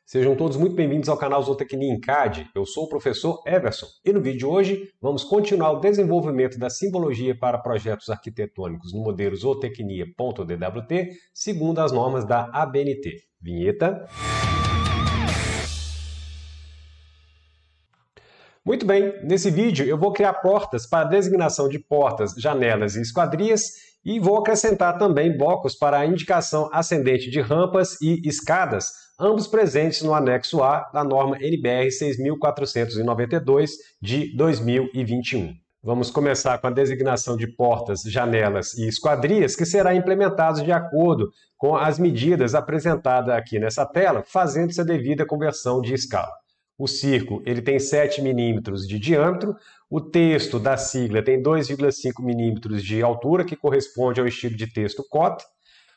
Sejam todos muito bem-vindos ao canal Zootecnia em CAD. Eu sou o professor Everson e no vídeo de hoje vamos continuar o desenvolvimento da simbologia para projetos arquitetônicos no modelo zootecnia.dwt segundo as normas da ABNT. Vinheta. Muito bem, nesse vídeo eu vou criar portas para designação de portas, janelas e esquadrias e vou acrescentar também blocos para a indicação ascendente de rampas e escadas, ambos presentes no anexo A da norma NBR 6492 de 2021. Vamos começar com a designação de portas, janelas e esquadrias, que será implementado de acordo com as medidas apresentadas aqui nessa tela, fazendo-se a devida conversão de escala. O círculo ele tem 7 milímetros de diâmetro, o texto da sigla tem 2,5 milímetros de altura, que corresponde ao estilo de texto cota.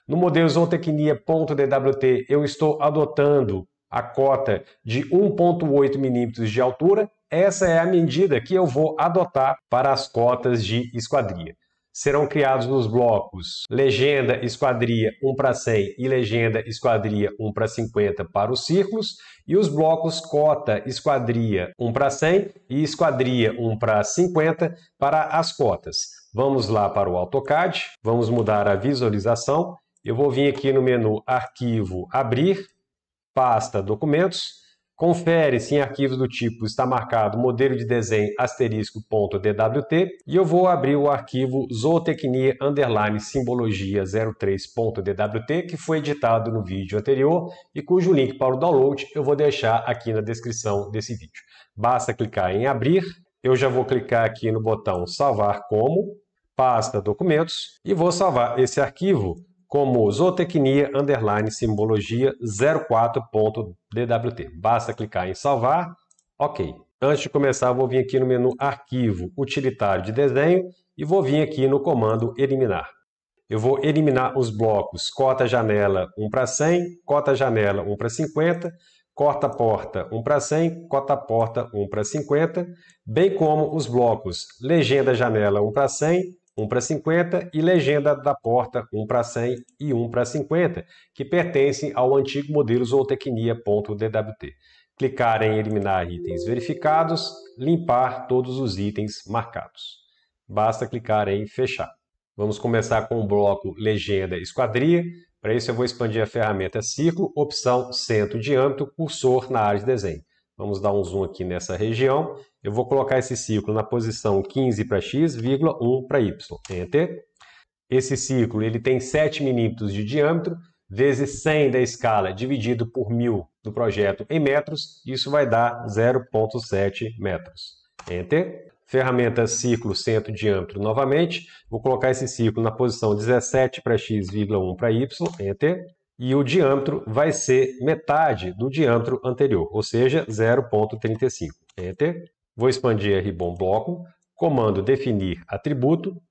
No modelo zootecnia.dwt eu estou adotando a cota de 1,8 milímetros de altura. Essa é a medida que eu vou adotar para as cotas de esquadria. Serão criados nos blocos legenda esquadria 1:100 e legenda esquadria 1:50 para os círculos e os blocos cota esquadria 1:100 e esquadria 1:50 para as cotas. Vamos lá para o AutoCAD, vamos mudar a visualização. Eu vou vir aqui no menu Arquivo, Abrir, Pasta, Documentos. Confere se em arquivos do tipo está marcado modelo de desenho *.dwt e eu vou abrir o arquivo zootecnia_simbologia03.dwt que foi editado no vídeo anterior e cujo link para o download eu vou deixar aqui na descrição desse vídeo. Basta clicar em abrir, eu já vou clicar aqui no botão salvar como, pasta documentos e vou salvar esse arquivo como zootecnia_simbologia04.dwt. Basta clicar em salvar, ok. Antes de começar, eu vou vir aqui no menu Arquivo, Utilitário de Desenho e vou vir aqui no comando Eliminar. Eu vou eliminar os blocos cota janela 1:100, cota janela 1:50, corta porta 1:100, corta porta 1:50, bem como os blocos legenda janela 1:100, 1:50 e legenda da porta 1:100 e 1:50, que pertencem ao antigo modelo zootecnia.dwt. Clicar em eliminar itens verificados, limpar todos os itens marcados. Basta clicar em fechar. Vamos começar com o bloco legenda esquadria. Para isso eu vou expandir a ferramenta círculo, opção centro diâmetro, cursor na área de desenho. Vamos dar um zoom aqui nessa região. Eu vou colocar esse círculo na posição 15 para x, 1 para y. Enter. Esse círculo ele tem 7 milímetros de diâmetro, vezes 100 da escala, dividido por 1000 do projeto em metros. Isso vai dar 0,7 metros. Enter. Ferramenta círculo centro diâmetro novamente. Vou colocar esse círculo na posição 17 para x, 1 para y. Enter. E o diâmetro vai ser metade do diâmetro anterior, ou seja, 0,35. Enter. Vou expandir ribbon bloco, comando definir atributo,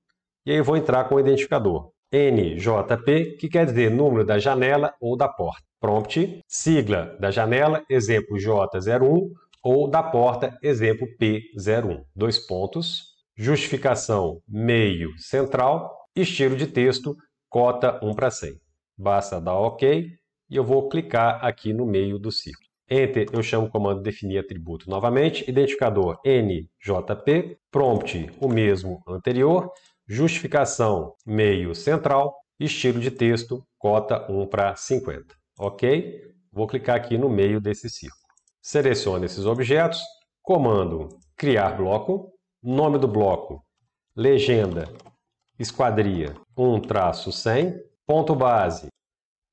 e aí vou entrar com o identificador NJP, que quer dizer número da janela ou da porta. Prompt, sigla da janela, exemplo J01, ou da porta, exemplo P01. 2 pontos. Justificação meio central, estilo de texto, cota 1:100. Basta dar OK e eu vou clicar aqui no meio do círculo. Enter, eu chamo o comando definir atributo novamente, identificador NJP, prompt o mesmo anterior, justificação meio central, estilo de texto, cota 1:50. OK? Vou clicar aqui no meio desse círculo. Seleciono esses objetos, comando criar bloco, nome do bloco, legenda, esquadria 1-100, ponto base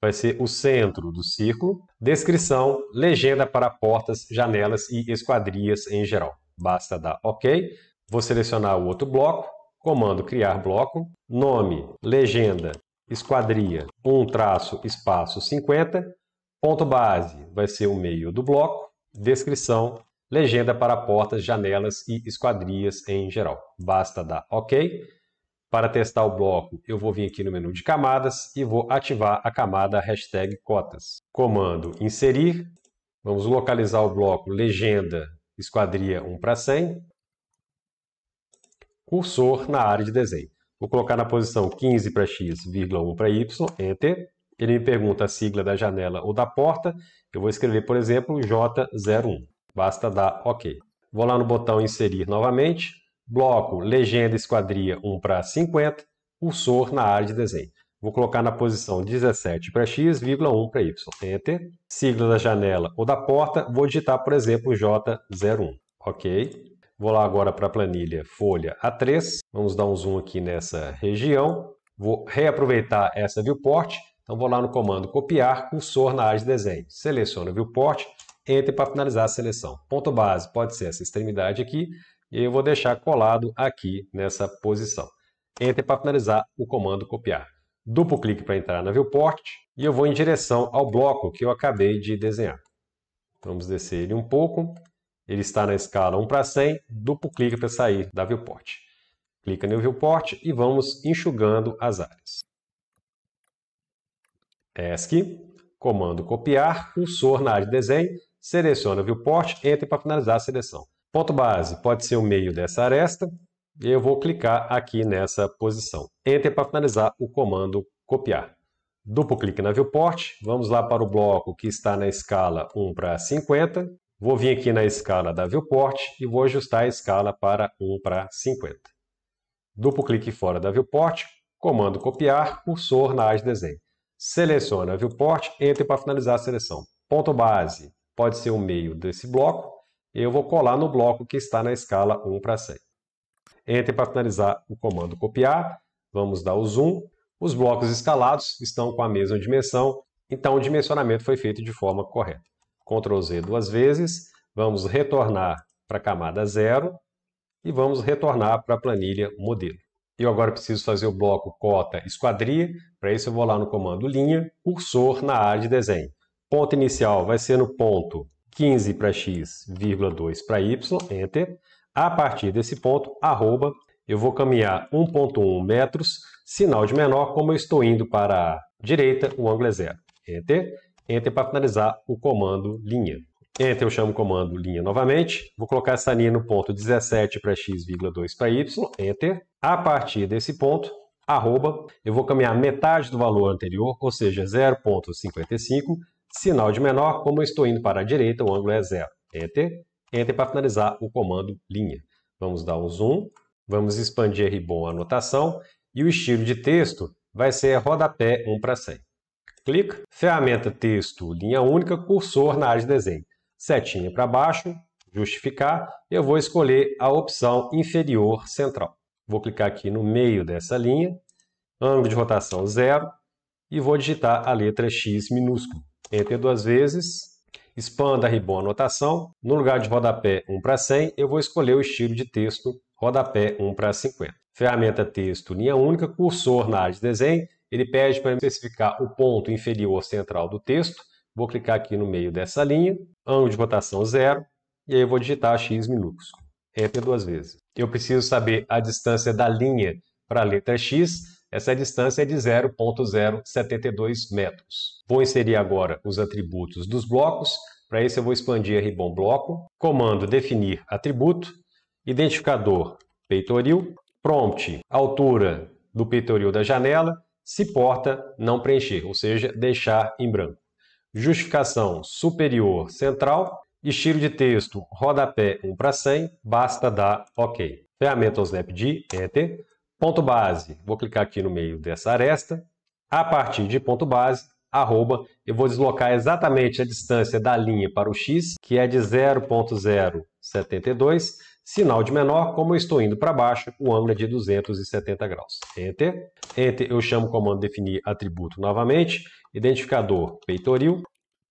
vai ser o centro do círculo. Descrição, legenda para portas, janelas e esquadrias em geral. Basta dar OK. Vou selecionar o outro bloco. Comando criar bloco. Nome, legenda, esquadria, 1-50. Ponto base vai ser o meio do bloco. Descrição, legenda para portas, janelas e esquadrias em geral. Basta dar OK. Para testar o bloco, eu vou vir aqui no menu de camadas e vou ativar a camada #cotas. Comando inserir. Vamos localizar o bloco legenda esquadria 1:100. Cursor na área de desenho. Vou colocar na posição 15 para x, 1 para y. Enter. Ele me pergunta a sigla da janela ou da porta. Eu vou escrever, por exemplo, J01. Basta dar OK. Vou lá no botão Inserir novamente. Bloco, legenda, esquadria 1 para 50. Cursor na área de desenho. Vou colocar na posição 17 para X, 1 para Y. Enter. Sigla da janela ou da porta. Vou digitar, por exemplo, J01. OK. Vou lá agora para a planilha folha A3. Vamos dar um zoom aqui nessa região. Vou reaproveitar essa viewport. Então vou lá no comando copiar, cursor na área de desenho. Seleciono a viewport, Enter para finalizar a seleção. Ponto base pode ser essa extremidade aqui. E eu vou deixar colado aqui nessa posição. Enter para finalizar o comando copiar. Duplo clique para entrar na viewport. E eu vou em direção ao bloco que eu acabei de desenhar. Vamos descer ele um pouco. Ele está na escala 1 para 100, duplo clique para sair da viewport. Clica no viewport e vamos enxugando as áreas. ESC, comando copiar, cursor na área de desenho, seleciona o viewport, Enter para finalizar a seleção. Ponto base pode ser o meio dessa aresta, e eu vou clicar aqui nessa posição. Enter para finalizar o comando copiar. Duplo clique na viewport, vamos lá para o bloco que está na escala 1 para 50. Vou vir aqui na escala da viewport e vou ajustar a escala para 1 para 50. Duplo clique fora da viewport, comando copiar, cursor na área de desenho. Seleciona a viewport, Enter para finalizar a seleção. Ponto base pode ser o meio desse bloco. Eu vou colar no bloco que está na escala 1 para 100. Enter para finalizar o comando copiar. Vamos dar o zoom. Os blocos escalados estão com a mesma dimensão, então o dimensionamento foi feito de forma correta. Ctrl Z duas vezes, vamos retornar para a camada 0 e vamos retornar para a planilha modelo. Eu agora preciso fazer o bloco cota esquadria, para isso eu vou lá no comando linha, cursor na área de desenho. Ponto inicial vai ser no ponto 15 para X, 2 para Y, Enter. A partir desse ponto, arroba, eu vou caminhar 1,1 metros, sinal de menor, como eu estou indo para a direita, o ângulo é 0. Enter. Enter para finalizar o comando linha. Enter, eu chamo o comando linha novamente. Vou colocar essa linha no ponto 17 para X, 2 para Y. Enter. A partir desse ponto, arroba, eu vou caminhar metade do valor anterior, ou seja, 0,55. Sinal de menor, como eu estou indo para a direita, o ângulo é 0. Enter. Enter para finalizar o comando linha. Vamos dar um zoom. Vamos expandir ribbon anotação. E o estilo de texto vai ser rodapé 1 para 100. Clica, ferramenta texto, linha única, cursor na área de desenho. Setinha para baixo, justificar, eu vou escolher a opção inferior central. Vou clicar aqui no meio dessa linha, ângulo de rotação 0, e vou digitar a letra X minúsculo. Enter duas vezes, expanda a ribbon anotação, no lugar de rodapé 1 para 100, eu vou escolher o estilo de texto rodapé 1 para 50. Ferramenta texto, linha única, cursor na área de desenho, ele pede para especificar o ponto inferior central do texto. Vou clicar aqui no meio dessa linha, ângulo de rotação 0, e aí eu vou digitar X minúsculo. Enter duas vezes. Eu preciso saber a distância da linha para a letra X. Essa distância é de 0,072 metros. Vou inserir agora os atributos dos blocos. Para isso eu vou expandir a ribbon bloco. Comando definir atributo. Identificador peitoril. Prompt altura do peitoril da janela. Se porta, não preencher, ou seja, deixar em branco. Justificação superior central. Estilo de texto rodapé 1 para 100. Basta dar OK. Ferramenta Snap-D, Enter. Ponto base, vou clicar aqui no meio dessa aresta. A partir de ponto base, arroba, eu vou deslocar exatamente a distância da linha para o X, que é de 0,072. Sinal de menor, como eu estou indo para baixo, o ângulo é de 270 graus. Enter. Enter, eu chamo o comando definir atributo novamente. Identificador peitoril.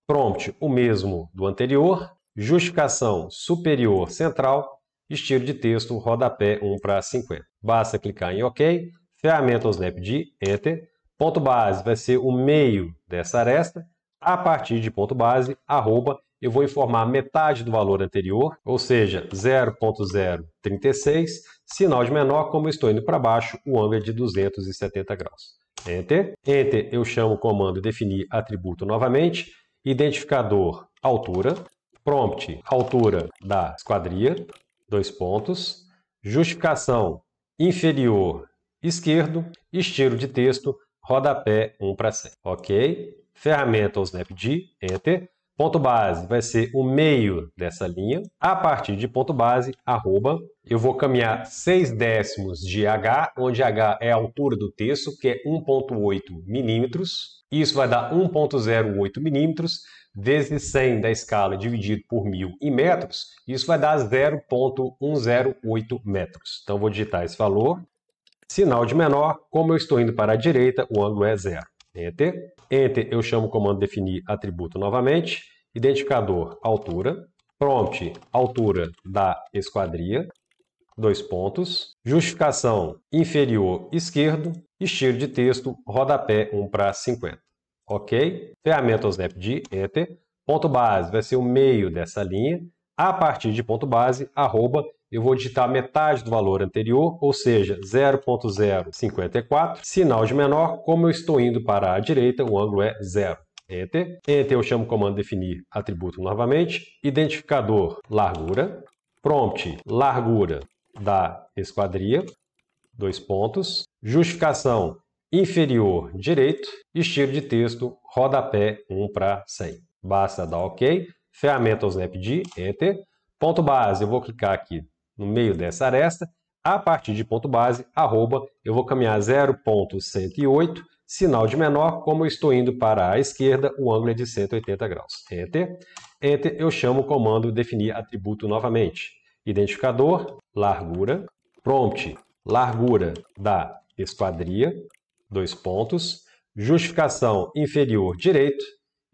Prompt, o mesmo do anterior. Justificação superior central. Estilo de texto rodapé 1 para 50. Basta clicar em OK. Ferramenta Snap-D, Enter. Ponto base vai ser o meio dessa aresta. A partir de ponto base, arroba, eu vou informar metade do valor anterior, ou seja, 0,036. Sinal de menor, como eu estou indo para baixo, o ângulo é de 270 graus. Enter. Enter, eu chamo o comando definir atributo novamente. Identificador altura. Prompt altura da esquadria. 2 pontos. Justificação inferior esquerdo. Estilo de texto rodapé 1 para 100. Ok? Ferramenta ou Snap-D, Enter. Ponto base vai ser o meio dessa linha. A partir de ponto base, arroba, eu vou caminhar 6/10 de H, onde H é a altura do texto, que é 1,8 milímetros. Isso vai dar 1,08 milímetros vezes 100 da escala dividido por 1000 em metros. Isso vai dar 0,108 metros. Então, vou digitar esse valor. Sinal de menor, como eu estou indo para a direita, o ângulo é 0. Enter. Enter, eu chamo o comando definir atributo novamente. Identificador, altura. Prompt, altura da esquadria. 2 pontos. Justificação, inferior esquerdo. Estilo de texto, rodapé 1 para 50. Ok? Ferramenta Snap-D, Enter. Ponto base vai ser o meio dessa linha. A partir de ponto base, arroba, eu vou digitar metade do valor anterior, ou seja, 0,054. Sinal de menor, como eu estou indo para a direita, o ângulo é 0. Enter. Enter, eu chamo o comando definir atributo novamente. Identificador, largura. Prompt, largura da esquadria. 2 pontos. Justificação, inferior direito. Estilo de texto, rodapé 1 para 100. Basta dar OK. Ferramenta Snap-D, Enter. Ponto base, eu vou clicar aqui no meio dessa aresta. A partir de ponto base, arroba, eu vou caminhar 0,108. Sinal de menor, como eu estou indo para a esquerda, o ângulo é de 180 graus. Enter. Enter, eu chamo o comando definir atributo novamente. Identificador, largura. Prompt, largura da esquadria. 2 pontos. Justificação, inferior direito.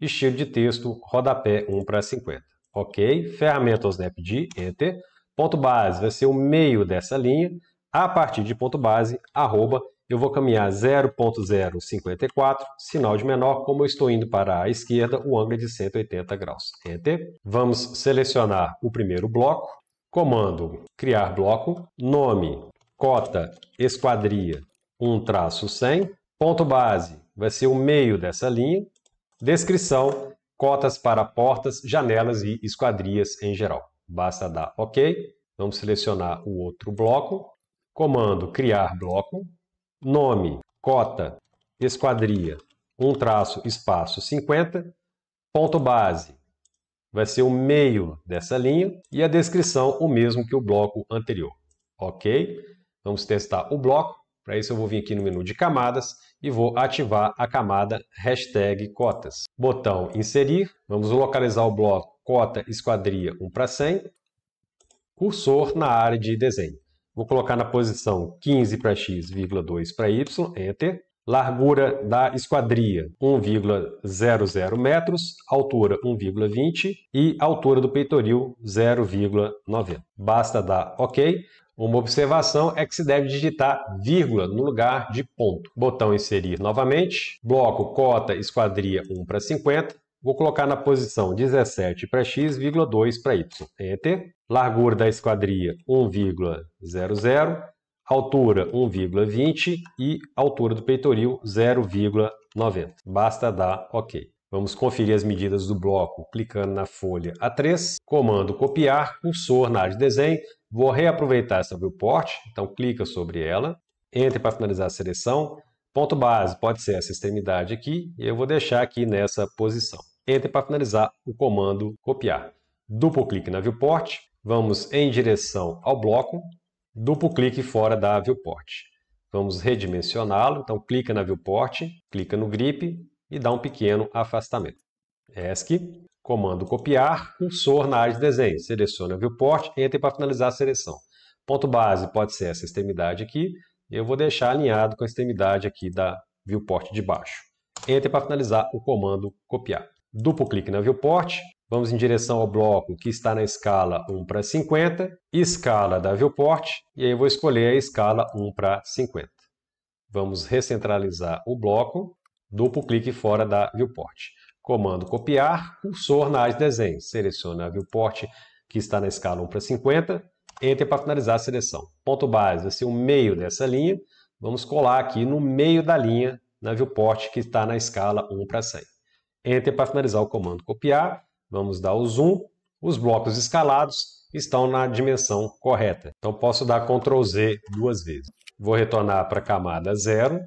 Estilo de texto, rodapé 1 para 50. Ok? Ferramenta Snap-D, Enter. Ponto base vai ser o meio dessa linha. A partir de ponto base, arroba, eu vou caminhar 0,054. Sinal de menor, como eu estou indo para a esquerda, o ângulo é de 180 graus. Enter. Vamos selecionar o primeiro bloco. Comando, criar bloco. Nome, cota, esquadria, 1-100. Ponto base vai ser o meio dessa linha. Descrição, cotas para portas, janelas e esquadrias em geral. Basta dar OK. Vamos selecionar o outro bloco. Comando, criar bloco. Nome, cota, esquadria, 1-espaço 50. Ponto base vai ser o meio dessa linha. E a descrição, o mesmo que o bloco anterior. OK? Vamos testar o bloco. Para isso eu vou vir aqui no menu de camadas e vou ativar a camada #cotas. Botão inserir. Vamos localizar o bloco cota esquadria 1 para 100. Cursor na área de desenho. Vou colocar na posição 15 para x, 2 para y. Enter. Largura da esquadria 1,00 metros. Altura 1,20 e altura do peitoril 0,90. Basta dar OK. Uma observação é que se deve digitar vírgula no lugar de ponto. Botão inserir novamente. Bloco cota esquadria 1 para 50. Vou colocar na posição 17 para x, 2 para y. Enter. Largura da esquadria 1,00. Altura 1,20 e altura do peitoril 0,90. Basta dar OK. Vamos conferir as medidas do bloco clicando na folha A3. Comando copiar, cursor na área de desenho. Vou reaproveitar essa viewport, então clica sobre ela, Enter para finalizar a seleção. Ponto base pode ser essa extremidade aqui, e eu vou deixar aqui nessa posição. Enter para finalizar o comando copiar. Duplo clique na viewport, vamos em direção ao bloco, duplo clique fora da viewport. Vamos redimensioná-lo, então clica na viewport, clica no grip e dá um pequeno afastamento. ESC. Comando copiar, cursor na área de desenho. Selecione a viewport, Enter para finalizar a seleção. Ponto base pode ser essa extremidade aqui. Eu vou deixar alinhado com a extremidade aqui da viewport de baixo. Enter para finalizar o comando copiar. Duplo clique na viewport. Vamos em direção ao bloco que está na escala 1 para 50. Escala da viewport. E aí eu vou escolher a escala 1 para 50. Vamos recentralizar o bloco. Duplo clique fora da viewport. Comando copiar, cursor na área de desenho. Selecione a viewport que está na escala 1 para 50. Enter para finalizar a seleção. Ponto base vai ser o meio dessa linha. Vamos colar aqui no meio da linha na viewport que está na escala 1 para 100. Enter para finalizar o comando copiar. Vamos dar o zoom. Os blocos escalados estão na dimensão correta. Então posso dar Ctrl Z 2 vezes. Vou retornar para a camada 0.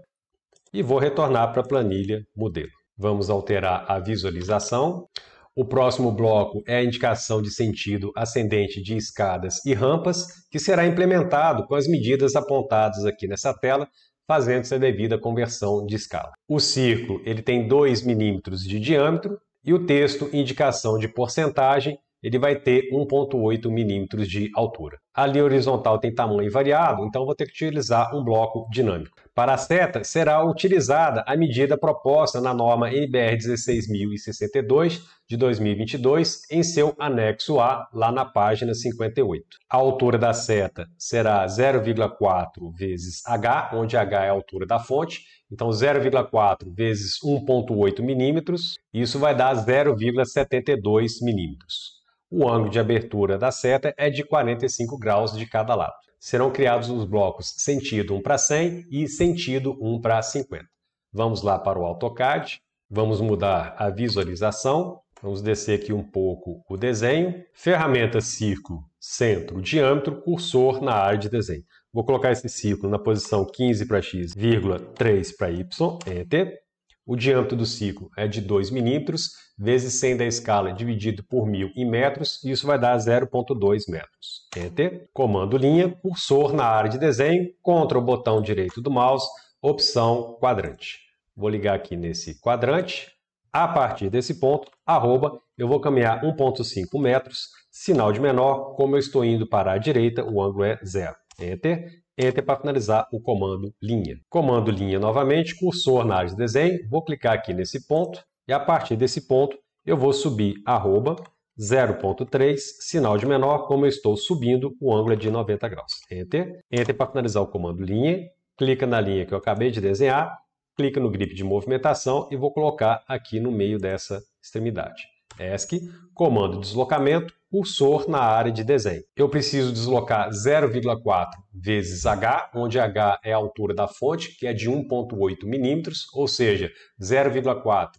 e vou retornar para a planilha modelo. Vamos alterar a visualização. O próximo bloco é a indicação de sentido ascendente de escadas e rampas, que será implementado com as medidas apontadas aqui nessa tela, fazendo-se a devida conversão de escala. O círculo ele tem 2 milímetros de diâmetro e o texto indicação de porcentagem ele vai ter 1,8 milímetros de altura. A linha horizontal tem tamanho variado, então vou ter que utilizar um bloco dinâmico. Para a seta, será utilizada a medida proposta na norma NBR 16.062 de 2022 em seu anexo A, lá na página 58. A altura da seta será 0,4 vezes H, onde H é a altura da fonte, então 0,4 vezes 1,8 milímetros, isso vai dar 0,72 milímetros. O ângulo de abertura da seta é de 45 graus de cada lado. Serão criados os blocos sentido 1 para 100 e sentido 1 para 50. Vamos lá para o AutoCAD, vamos mudar a visualização, vamos descer aqui um pouco o desenho. Ferramenta círculo, centro, diâmetro, cursor na área de desenho. Vou colocar esse círculo na posição 15 para x, 3 para y, Enter. O diâmetro do ciclo é de 2 milímetros, vezes 100 da escala dividido por 1000 em metros, e isso vai dar 0,2 metros. Enter. Comando linha, cursor na área de desenho, contra o botão direito do mouse, opção quadrante. Vou ligar aqui nesse quadrante. A partir desse ponto, arroba, eu vou caminhar 1,5 metros, sinal de menor, como eu estou indo para a direita, o ângulo é 0. Enter. Enter para finalizar o comando linha. Comando linha novamente, cursor na área de desenho, vou clicar aqui nesse ponto e a partir desse ponto eu vou subir arroba 0,3, sinal de menor, como eu estou subindo, o ângulo é de 90 graus. Enter. Enter para finalizar o comando linha, clica na linha que eu acabei de desenhar, clica no grip de movimentação e vou colocar aqui no meio dessa extremidade. ESC, comando deslocamento, cursor na área de desenho. Eu preciso deslocar 0,4 vezes H, onde H é a altura da fonte, que é de 1,8 milímetros, ou seja, 0,4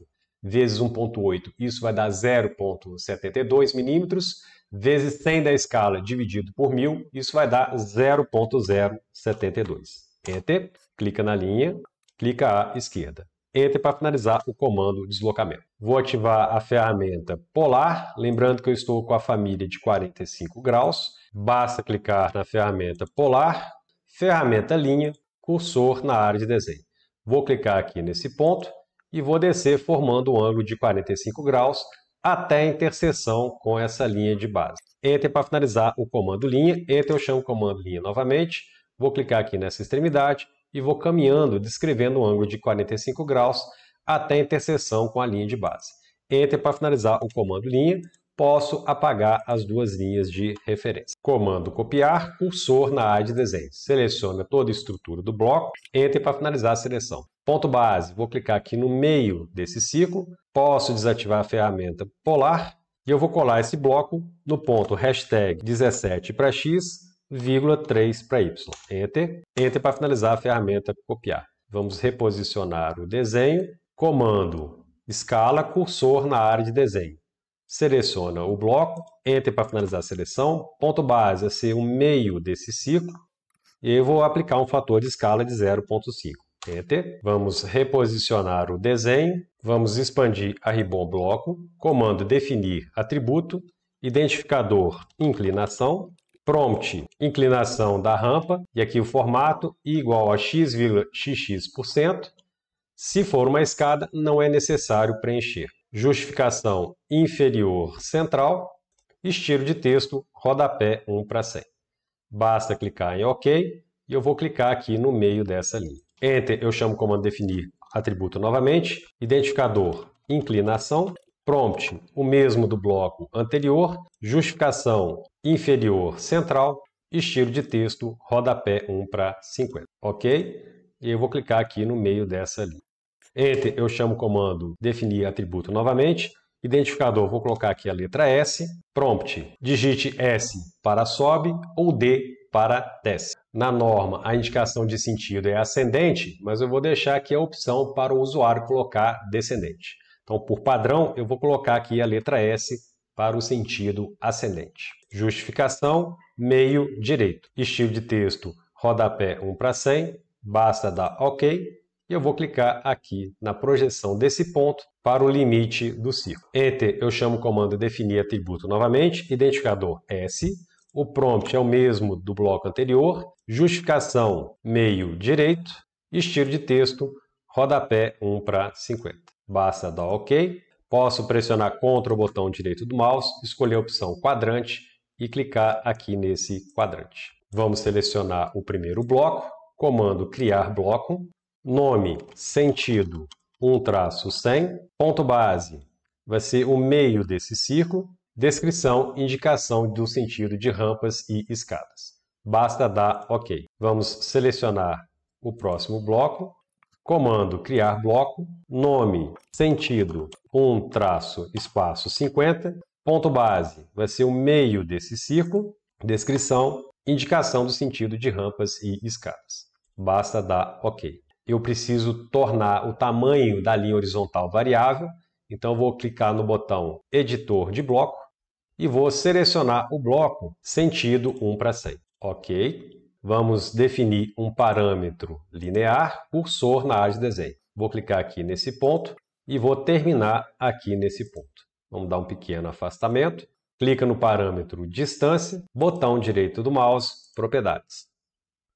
vezes 1,8, isso vai dar 0,72 milímetros, vezes 100 da escala dividido por 1000, isso vai dar 0,072. Enter, clica na linha, clica à esquerda. Enter para finalizar o comando deslocamento. Vou ativar a ferramenta polar, lembrando que eu estou com a família de 45 graus. Basta clicar na ferramenta polar, ferramenta linha, cursor na área de desenho. Vou clicar aqui nesse ponto e vou descer formando um ângulo de 45 graus até a interseção com essa linha de base. Enter para finalizar o comando linha. Enter eu chamo o comando linha novamente. Vou clicar aqui nessa extremidade e vou caminhando, descrevendo um ângulo de 45 graus até a interseção com a linha de base. Enter para finalizar o comando linha, posso apagar as duas linhas de referência. Comando copiar, cursor na área de desenho. Seleciona toda a estrutura do bloco, Enter para finalizar a seleção. Ponto base, vou clicar aqui no meio desse ciclo, posso desativar a ferramenta polar e eu vou colar esse bloco no ponto hashtag 17 para x, 3 para y. Enter. Enter para finalizar a ferramenta copiar. Vamos reposicionar o desenho. Comando escala, cursor na área de desenho. Seleciona o bloco. Enter para finalizar a seleção. Ponto base a ser o meio desse ciclo. E eu vou aplicar um fator de escala de 0,5. Enter. Vamos reposicionar o desenho. Vamos expandir a ribbon bloco. Comando definir atributo. Identificador inclinação. Prompt, inclinação da rampa, e aqui o formato, igual a x,xx%. Se for uma escada, não é necessário preencher. Justificação inferior central, estilo de texto, rodapé 1 para 100. Basta clicar em OK, e eu vou clicar aqui no meio dessa linha. Enter, eu chamo o comando definir atributo novamente, identificador, inclinação. Prompt, o mesmo do bloco anterior, justificação inferior central, estilo de texto, rodapé 1 para 50. Ok? E eu vou clicar aqui no meio dessa linha. Enter, eu chamo o comando definir atributo novamente, identificador, vou colocar aqui a letra S, prompt, digite S para sobe ou D para desce. Na norma, a indicação de sentido é ascendente, mas eu vou deixar aqui a opção para o usuário colocar descendente. Então, por padrão, eu vou colocar aqui a letra S para o sentido ascendente. Justificação, meio direito. Estilo de texto, rodapé 1 para 100. Basta dar OK e eu vou clicar aqui na projeção desse ponto para o limite do círculo. Enter, eu chamo o comando definir atributo novamente, identificador S, o prompt é o mesmo do bloco anterior, justificação meio direito, estilo de texto, rodapé 1:50. Basta dar OK. Posso pressionar Ctrl o botão direito do mouse, escolher a opção quadrante e clicar aqui nesse quadrante. Vamos selecionar o primeiro bloco, comando criar bloco, nome sentido 1-100, ponto base vai ser o meio desse círculo, descrição, indicação do sentido de rampas e escadas. Basta dar OK. Vamos selecionar o próximo bloco, comando criar bloco, nome sentido 1-50, ponto base vai ser o meio desse círculo, descrição, indicação do sentido de rampas e escadas. Basta dar OK. Eu preciso tornar o tamanho da linha horizontal variável, então vou clicar no botão editor de bloco e vou selecionar o bloco sentido 1:100. OK. Vamos definir um parâmetro linear, cursor na área de desenho. Vou clicar aqui nesse ponto e vou terminar aqui nesse ponto. Vamos dar um pequeno afastamento. Clica no parâmetro distância, botão direito do mouse, propriedades.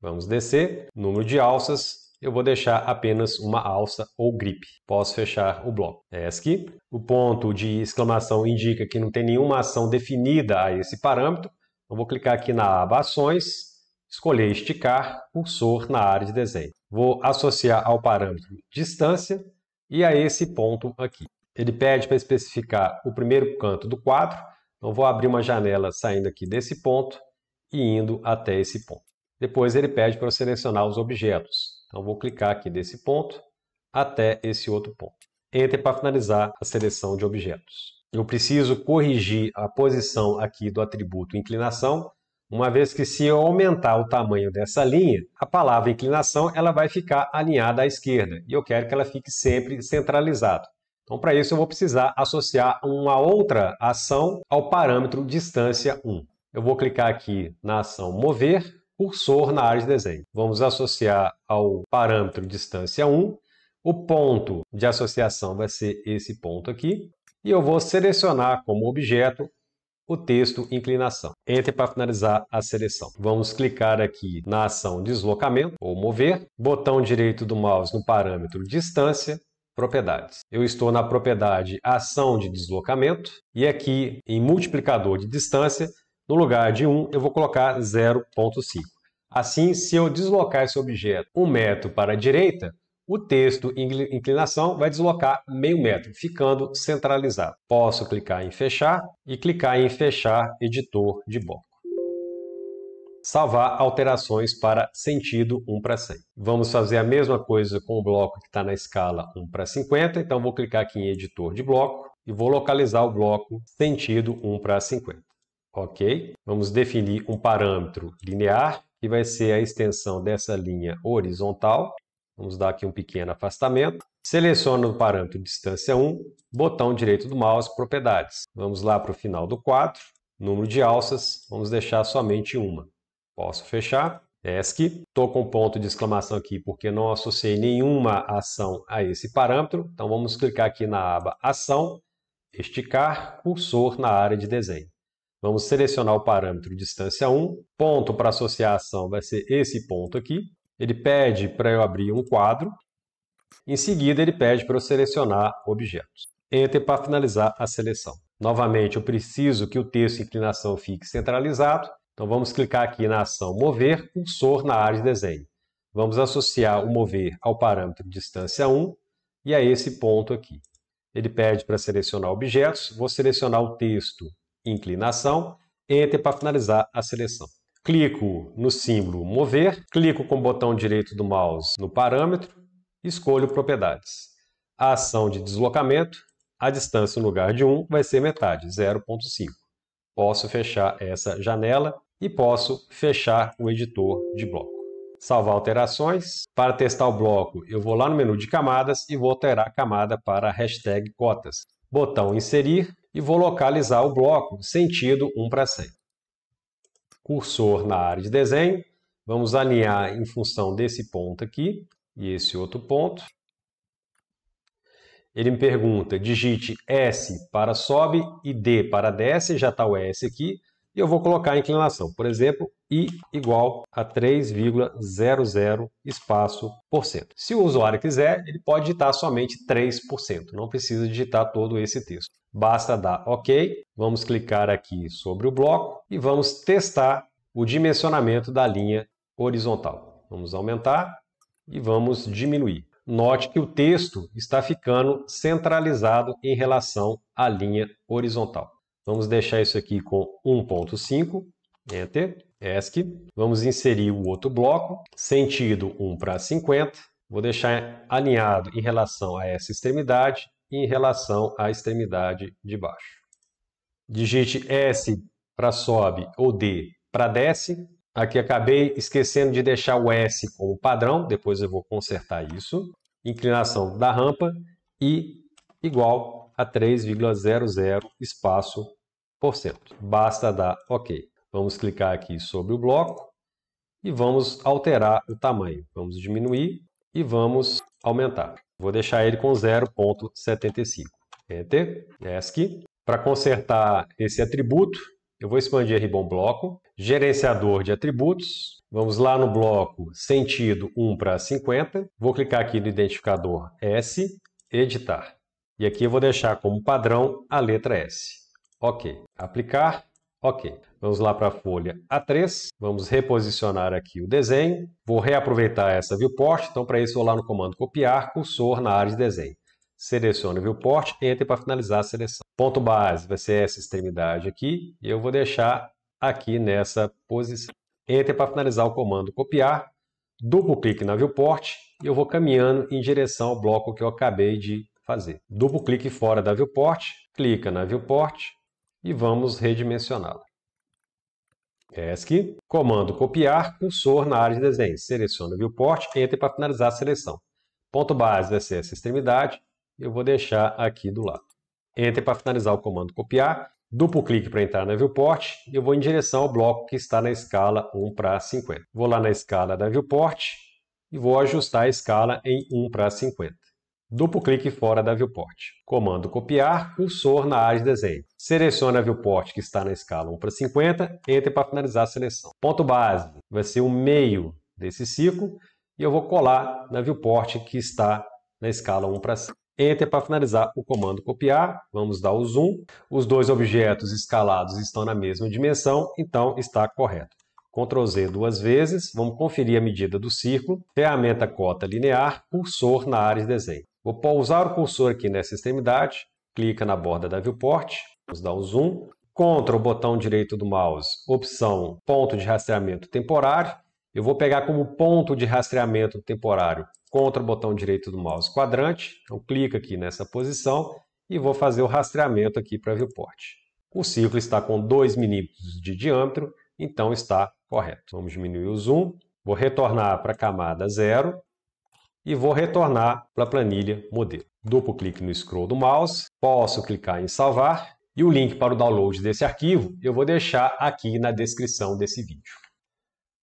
Vamos descer, número de alças. Eu vou deixar apenas uma alça ou grip. Posso fechar o bloco. ESC. O ponto de exclamação indica que não tem nenhuma ação definida a esse parâmetro. Eu vou clicar aqui na aba Ações, escolher esticar, cursor na área de desenho. Vou associar ao parâmetro distância e a esse ponto aqui. Ele pede para especificar o primeiro canto do quadro. Então vou abrir uma janela saindo aqui desse ponto e indo até esse ponto. Depois ele pede para eu selecionar os objetos. Então vou clicar aqui desse ponto até esse outro ponto. Enter para finalizar a seleção de objetos. Eu preciso corrigir a posição aqui do atributo inclinação, uma vez que se eu aumentar o tamanho dessa linha, a palavra inclinação ela vai ficar alinhada à esquerda e eu quero que ela fique sempre centralizada. Então para isso eu vou precisar associar uma outra ação ao parâmetro distância 1. Eu vou clicar aqui na ação mover, cursor na área de desenho. Vamos associar ao parâmetro distância 1. O ponto de associação vai ser esse ponto aqui. E eu vou selecionar como objeto o texto inclinação. Enter para finalizar a seleção. Vamos clicar aqui na ação deslocamento ou mover. Botão direito do mouse no parâmetro distância, propriedades. Eu estou na propriedade ação de deslocamento e aqui em multiplicador de distância, no lugar de 1, eu vou colocar 0,5. Assim, se eu deslocar esse objeto 1 metro para a direita, o texto inclinação vai deslocar meio metro, ficando centralizado. Posso clicar em fechar e clicar em fechar editor de bloco. Salvar alterações para sentido 1:100. Vamos fazer a mesma coisa com o bloco que está na escala 1:50, então vou clicar aqui em editor de bloco e vou localizar o bloco sentido 1:50. Ok? Vamos definir um parâmetro linear, que vai ser a extensão dessa linha horizontal. Vamos dar aqui um pequeno afastamento. Seleciono o parâmetro distância 1, botão direito do mouse, propriedades. Vamos lá para o final do quadro. Número de alças, vamos deixar somente uma. Posso fechar. ESC. Estou com ponto de exclamação aqui porque não associei nenhuma ação a esse parâmetro. Então vamos clicar aqui na aba Ação, esticar, cursor na área de desenho. Vamos selecionar o parâmetro distância 1. Ponto para associar a ação vai ser esse ponto aqui. Ele pede para eu abrir um quadro. Em seguida, ele pede para eu selecionar objetos. Enter para finalizar a seleção. Novamente, eu preciso que o texto de inclinação fique centralizado. Então, vamos clicar aqui na ação mover, cursor na área de desenho. Vamos associar o mover ao parâmetro distância 1 e a esse ponto aqui. Ele pede para selecionar objetos. Vou selecionar o texto inclinação. Enter para finalizar a seleção. Clico no símbolo mover, clico com o botão direito do mouse no parâmetro, escolho propriedades. A ação de deslocamento, a distância no lugar de 1 vai ser metade, 0,5. Posso fechar essa janela e posso fechar o editor de bloco. Salvar alterações. Para testar o bloco, eu vou lá no menu de camadas e vou alterar a camada para hashtag cotas. Botão inserir e vou localizar o bloco sentido 1:100. Cursor na área de desenho, vamos alinhar em função desse ponto aqui. e esse outro ponto. Ele me pergunta, digite S para sobe e D para desce, já está o S aqui, e eu vou colocar a inclinação. Por exemplo, I igual a 3,00 espaço por cento. Se o usuário quiser, ele pode digitar somente 3%, não precisa digitar todo esse texto. Basta dar OK, vamos clicar aqui sobre o bloco e vamos testar o dimensionamento da linha horizontal. Vamos aumentar e vamos diminuir. Note que o texto está ficando centralizado em relação à linha horizontal. Vamos deixar isso aqui com 1.5, Enter, ESC. Vamos inserir o outro bloco, sentido 1/50. Vou deixar alinhado em relação a essa extremidade e em relação à extremidade de baixo. Digite S para sobe ou D para desce. Aqui acabei esquecendo de deixar o S como padrão, depois eu vou consertar isso. Inclinação da rampa I igual a 3,00 espaço por cento. Basta dar OK. Vamos clicar aqui sobre o bloco e vamos alterar o tamanho. Vamos diminuir e vamos aumentar. Vou deixar ele com 0,75. Enter, ESC. Para consertar esse atributo, eu vou expandir a ribbon bloco, gerenciador de atributos, vamos lá no bloco sentido 1/50, vou clicar aqui no identificador S, editar. E aqui eu vou deixar como padrão a letra S. OK. Aplicar, OK. Vamos lá para a folha A3, vamos reposicionar aqui o desenho, vou reaproveitar essa viewport, então para isso vou lá no comando copiar, cursor na área de desenho. Seleciono o viewport, Enter para finalizar a seleção. Ponto base vai ser essa extremidade aqui, e eu vou deixar aqui nessa posição. Enter para finalizar o comando copiar, duplo clique na viewport, e eu vou caminhando em direção ao bloco que eu acabei de fazer. Duplo clique fora da viewport, clica na viewport, e vamos redimensioná-la. ESC, comando copiar, cursor na área de desenho. Seleciono o viewport, Enter para finalizar a seleção. Ponto base vai ser essa extremidade, eu vou deixar aqui do lado. Enter para finalizar o comando copiar, duplo clique para entrar na viewport e eu vou em direção ao bloco que está na escala 1/50. Vou lá na escala da viewport e vou ajustar a escala em 1/50. Duplo clique fora da viewport. Comando copiar, cursor na área de desenho. Selecione a viewport que está na escala 1/50, Enter para finalizar a seleção. Ponto base vai ser o meio desse ciclo e eu vou colar na viewport que está na escala 1/50. Enter para finalizar o comando copiar, vamos dar o zoom. Os dois objetos escalados estão na mesma dimensão, então está correto. Ctrl Z duas vezes, vamos conferir a medida do círculo. Ferramenta cota linear, cursor na área de desenho. Vou pousar o cursor aqui nessa extremidade, clica na borda da viewport, vamos dar um zoom. Ctrl botão direito do mouse, opção ponto de rastreamento temporário. Eu vou pegar como ponto de rastreamento temporário, Ctrl botão direito do mouse quadrante. Então clica aqui nessa posição e vou fazer o rastreamento aqui para a viewport. O círculo está com 2 milímetros de diâmetro, então está correto. Vamos diminuir o zoom, vou retornar para a camada 0 e vou retornar para a planilha modelo. Duplo clique no scroll do mouse, posso clicar em salvar e o link para o download desse arquivo eu vou deixar aqui na descrição desse vídeo.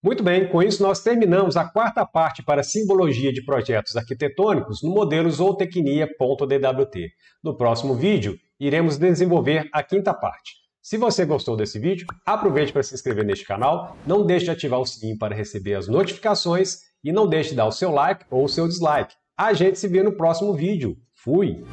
Muito bem, com isso nós terminamos a quarta parte para simbologia de projetos arquitetônicos no modelo zootecnia.dwt. No próximo vídeo, iremos desenvolver a quinta parte. Se você gostou desse vídeo, aproveite para se inscrever neste canal, não deixe de ativar o sininho para receber as notificações e não deixe de dar o seu like ou o seu dislike. A gente se vê no próximo vídeo. Fui!